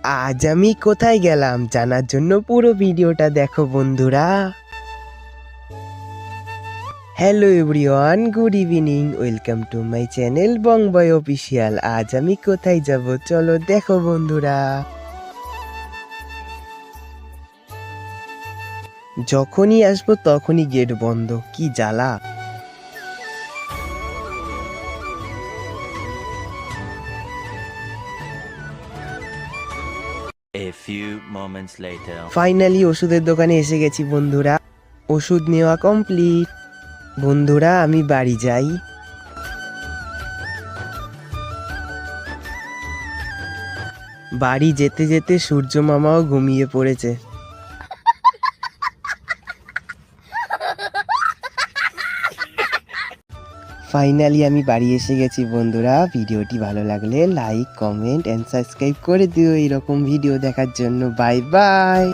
আজ আমি কোথায় গেলাম জানার জন্য পুরো ভিডিওটা দেখো বন্ধুরা। Hello everyone, good evening, welcome to my channel Bongboy official. আজ আমি কোথায় যাব চলো দেখো বন্ধুরা। যখনই আসবো তখনই গেট বন্ধ, কি জ্বালা। A few moments later. Finally ওষুধের দোকানে এসে গেছি বন্ধুরা। ওষুধ নেওয়া কমপ্লিট। বন্ধুরা আমি বাড়ি যাই। বাড়ি যেতে যেতে সূর্য মামাও ঘুমিয়ে পড়েছে। ফাইনালি আমি বাড়ি এসে গেছি বন্ধুরা। ভিডিওটি ভালো লাগলে লাইক, কমেন্ট অ্যান্ড সাবস্ক্রাইব করে দিও এরকম ভিডিও দেখার জন্য। Bye bye.